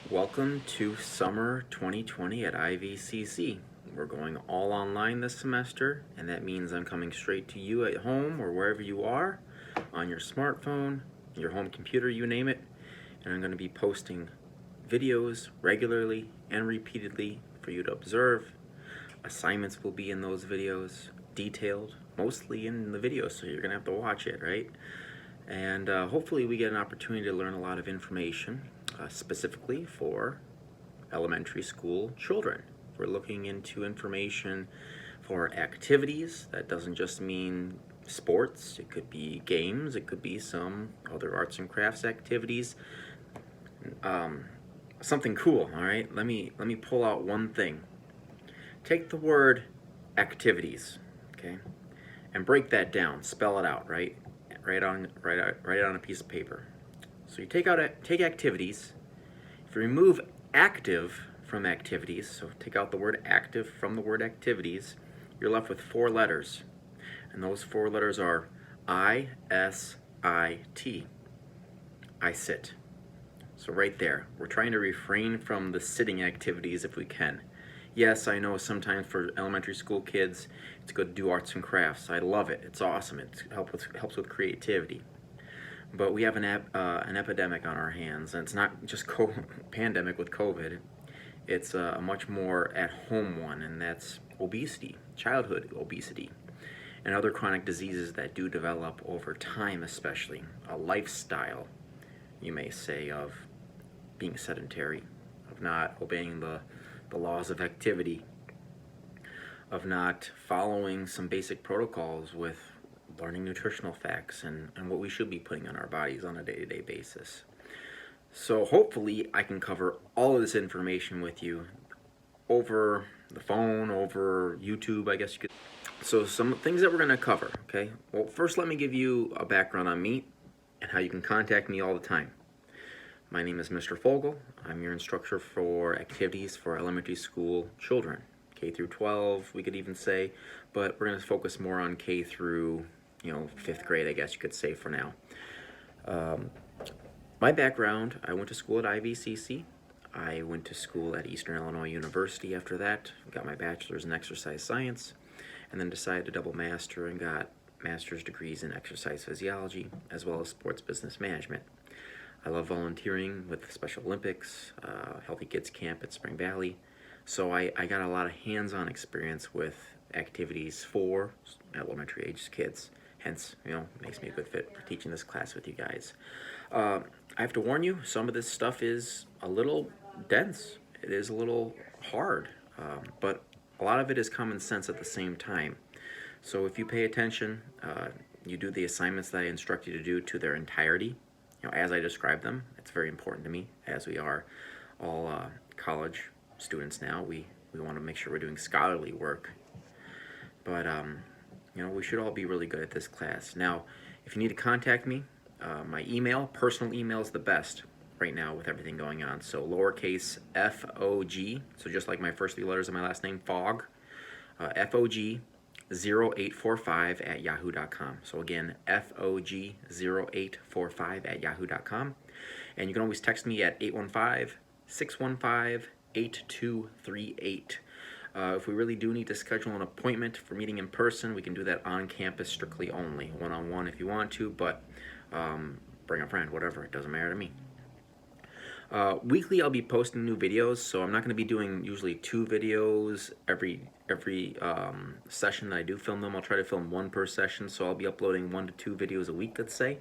Welcome to summer 2020 at IVCC. We're going all online this semester, and that means I'm coming straight to you at home or wherever you are, on your smartphone, your home computer, you name it, and I'm going to be posting videos regularly and repeatedly for you to observe. Assignments will be in those videos, detailed, mostly in the video, so you're going to have to watch it, right? And hopefully we get an opportunity to learn a lot of information specifically for elementary school children. We're looking into information for activities. That doesn't just mean sports. It could be games. It could be some other arts and crafts activities. Something cool, all right? Let me pull out one thing. Take the word activities, okay, and break that down. Spell it out, right? Write it on a piece of paper. So you take activities. If you remove active from activities, so take out the word active from the word activities, you're left with 4 letters. And those 4 letters are I-S-I-T. I sit. So right there, we're trying to refrain from the sitting activities if we can. Yes, I know sometimes for elementary school kids, it's good to do arts and crafts. I love it. It's awesome. It helps with creativity. But we have an epidemic on our hands, and it's not just pandemic with COVID. It's a much more at-home one, and that's obesity, childhood obesity, and other chronic diseases that do develop over time, especially. A lifestyle, you may say, of being sedentary, of not obeying the laws of activity, of not following some basic protocols with learning nutritional facts and what we should be putting on our bodies on a day-to-day basis. So hopefully I can cover all of this information with you over the phone, over YouTube, I guess you could. So some things that we're going to cover, okay? Well, first let me give you a background on me and how you can contact me all the time. My name is Mr. Fogle. I'm your instructor for activities for elementary school children. K through 12, we could even say, but we're going to focus more on K through, 5th grade, I guess you could say for now. My background, I went to school at IVCC. I went to school at Eastern Illinois University after that, got my bachelor's in exercise science, and then decided to double master and got master's degrees in exercise physiology as well as sports business management. I love volunteering with the Special Olympics, Healthy Kids Camp at Spring Valley, so I got a lot of hands-on experience with activities for elementary age kids. Hence, makes me a good fit for teaching this class with you guys. I have to warn you, some of this stuff is a little dense. It is a little hard, but a lot of it is common sense at the same time. So if you pay attention, you do the assignments that I instruct you to do to their entirety, as I describe them. It's very important to me, as we are all college students now. We want to make sure we're doing scholarly work. But, we should all be really good at this class. Now, if you need to contact me, my personal email is the best right now with everything going on. So lowercase F-O-G, so just like my first 3 letters of my last name, Fog, F-O-G 0845 at yahoo.com. So again, FOG 0845 at yahoo.com. And you can always text me at 815-615-8238. If we really do need to schedule an appointment for meeting in person, we can do that on campus strictly only, one-on-one if you want to, but bring a friend, whatever, it doesn't matter to me. Weekly I'll be posting new videos, so I'm not going to be doing usually 2 videos every session that I do film them. I'll try to film 1 per session, so I'll be uploading 1 to 2 videos a week, let's say.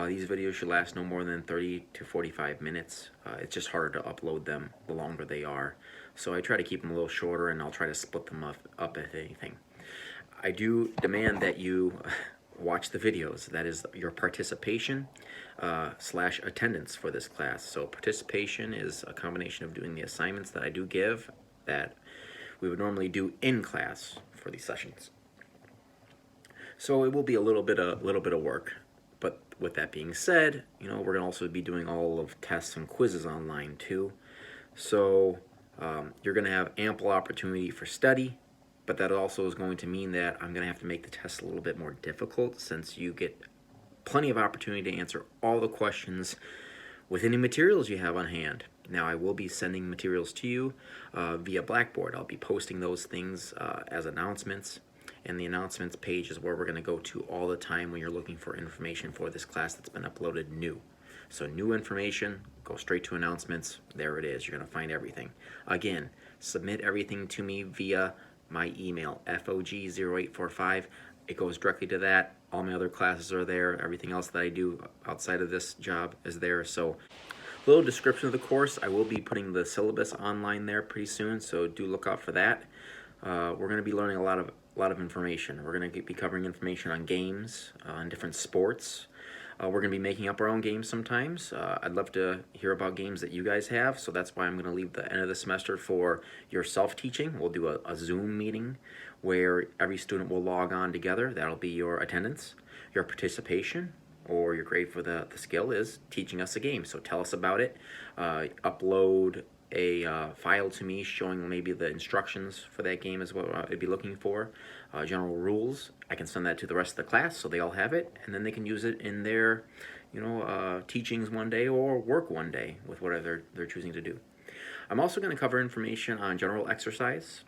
These videos should last no more than 30 to 45 minutes. It's just harder to upload them the longer they are. So I try to keep them a little shorter, and I'll try to split them up if anything. I do demand that you watch the videos. That is your participation / attendance for this class. So participation is a combination of doing the assignments that I do give that we would normally do in class for these sessions. So it will be a little bit of work. But with that being said, we're going to also be doing all of tests and quizzes online too. So you're going to have ample opportunity for study, but that also is going to mean that I'm going to have to make the test a little bit more difficult, since you get plenty of opportunity to answer all the questions with any materials you have on hand. Now, I will be sending materials to you via Blackboard. I'll be posting those things as announcements, and the announcements page is where we're going to go to all the time when you're looking for information for this class that's been uploaded new. So new information, go straight to announcements. There it is. You're going to find everything. Again, submit everything to me via my email, FOG0845. It goes directly to that. All my other classes are there. Everything else that I do outside of this job is there. So a little description of the course. I will be putting the syllabus online there pretty soon, so do look out for that. We're going to be learning a lot of information. We're going to be covering information on games, on different sports. We're going to be making up our own games sometimes. I'd love to hear about games that you guys have, so that's why I'm going to leave the end of the semester for your self-teaching. We'll do a Zoom meeting where every student will log on together. That'll be your attendance, your participation, or your grade for the skill is teaching us a game. So tell us about it. Upload a file to me showing maybe the instructions for that game is what I'd be looking for. General rules. I can send that to the rest of the class so they all have it, and then they can use it in their teachings one day or work one day with whatever they're choosing to do. I'm also going to cover information on general exercise,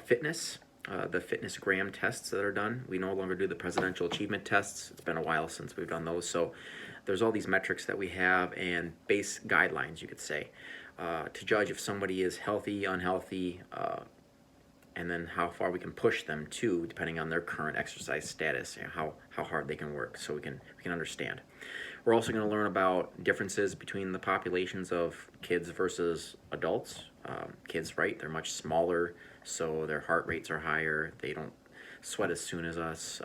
fitness, the fitness gram tests that are done. We no longer do the presidential achievement tests. It's been a while since we've done those. So there's all these metrics that we have and base guidelines, you could say, to judge if somebody is healthy, unhealthy, and then how far we can push them to, depending on their current exercise status and how hard they can work, so we can understand. We're also going to learn about differences between the populations of kids versus adults. Kids, right, they're much smaller, so their heart rates are higher. They don't sweat as soon as us.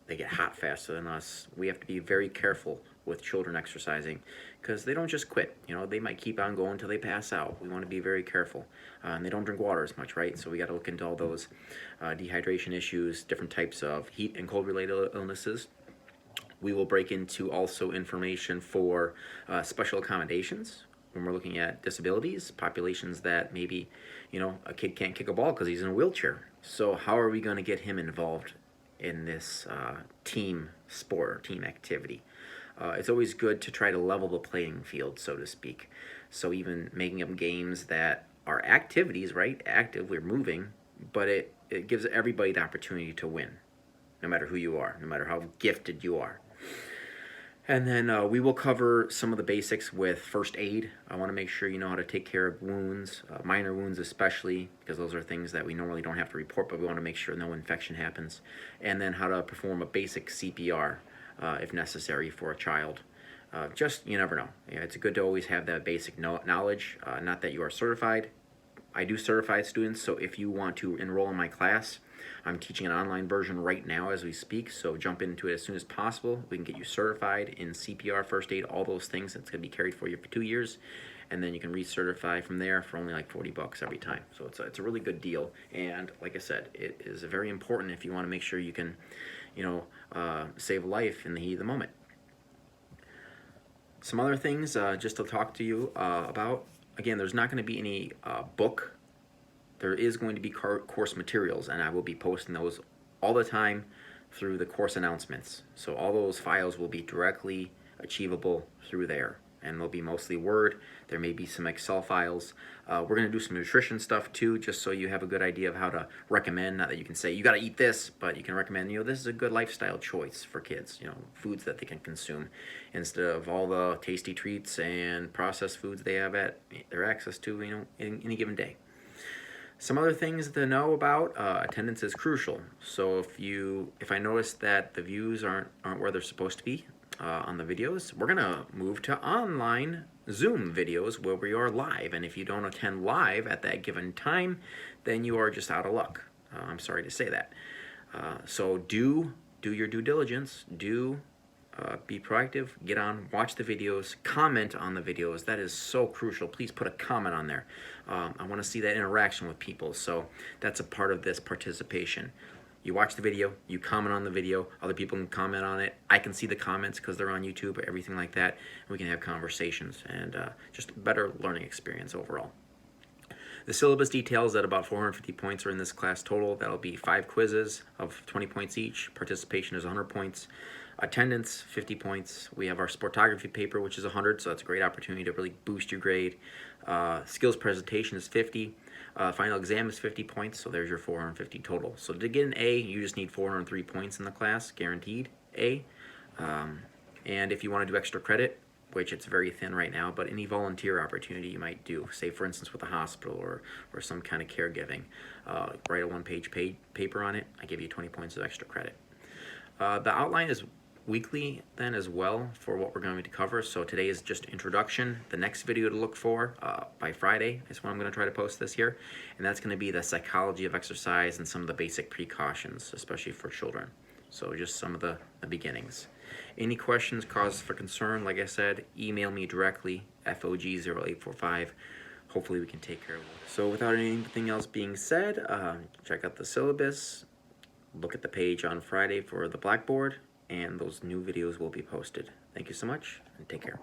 They get hot faster than us. We have to be very careful with children exercising because they don't just quit. They might keep on going until they pass out. We want to be very careful. And they don't drink water as much, right? So we got to look into all those dehydration issues, different types of heat and cold related illnesses. We will break into also information for special accommodations when we're looking at disabilities, populations that maybe, a kid can't kick a ball because he's in a wheelchair. So how are we going to get him involved in this team sport or team activity? It's always good to try to level the playing field, so to speak. So even making up games that are activities, right? Active, we're moving, but it gives everybody the opportunity to win, no matter who you are, no matter how gifted you are. And then we will cover some of the basics with first aid. I want to make sure you know how to take care of wounds, minor wounds especially, because those are things that we normally don't have to report, but we want to make sure no infection happens. And then how to perform a basic CPR if necessary for a child. Just, you never know. It's good to always have that basic knowledge. Not that you are certified. I do certify students, so if you want to enroll in my class, I'm teaching an online version right now as we speak, so jump into it as soon as possible. We can get you certified in CPR, first aid, all those things. It's going to be carried for you for 2 years, and then you can recertify from there for only like $40 every time. So it's a really good deal, and like I said, it is very important if you want to make sure you can, save life in the heat of the moment. Some other things just to talk to you about. Again, there's not going to be any book. There is going to be course materials, and I will be posting those all the time through the course announcements. So all those files will be directly achievable through there, and they'll be mostly Word. There may be some Excel files. We're going to do some nutrition stuff too, just so you have a good idea of how to recommend. Not that you can say you got to eat this, but you can recommend, this is a good lifestyle choice for kids, foods that they can consume instead of all the tasty treats and processed foods they have at their access to, in any given day. Some other things to know about, attendance is crucial. So if I notice that the views aren't where they're supposed to be on the videos, we're gonna move to online Zoom videos where we are live. And if you don't attend live at that given time, then you are just out of luck. I'm sorry to say that. So do your due diligence. Be proactive, get on, watch the videos, comment on the videos. That is so crucial. Please put a comment on there. I want to see that interaction with people, so that's a part of this participation. You watch the video, you comment on the video, other people can comment on it. I can see the comments because they're on YouTube or everything like that, and we can have conversations and just a better learning experience overall. The syllabus details that about 450 points are in this class total. That'll be 5 quizzes of 20 points each. Participation is 100 points. Attendance, 50 points. We have our sportography paper, which is 100, so that's a great opportunity to really boost your grade. Skills presentation is 50. Final exam is 50 points, so there's your 450 total. So to get an A, you just need 403 points in the class, guaranteed A. And if you want to do extra credit, which it's very thin right now, but any volunteer opportunity you might do, say for instance with a hospital or some kind of caregiving, write a one-page paper on it, I give you 20 points of extra credit. The outline is weekly then as well for what we're going to cover. So today is just introduction. The next video to look for by Friday is when I'm going to try to post this here, and that's going to be the psychology of exercise and some of the basic precautions, especially for children. So just some of the beginnings. Any questions, causes for concern, like I said, email me directly, FOG0845. Hopefully we can take care of it. So without anything else being said, check out the syllabus, look at the page on Friday for the Blackboard, and those new videos will be posted. Thank you so much, and take care.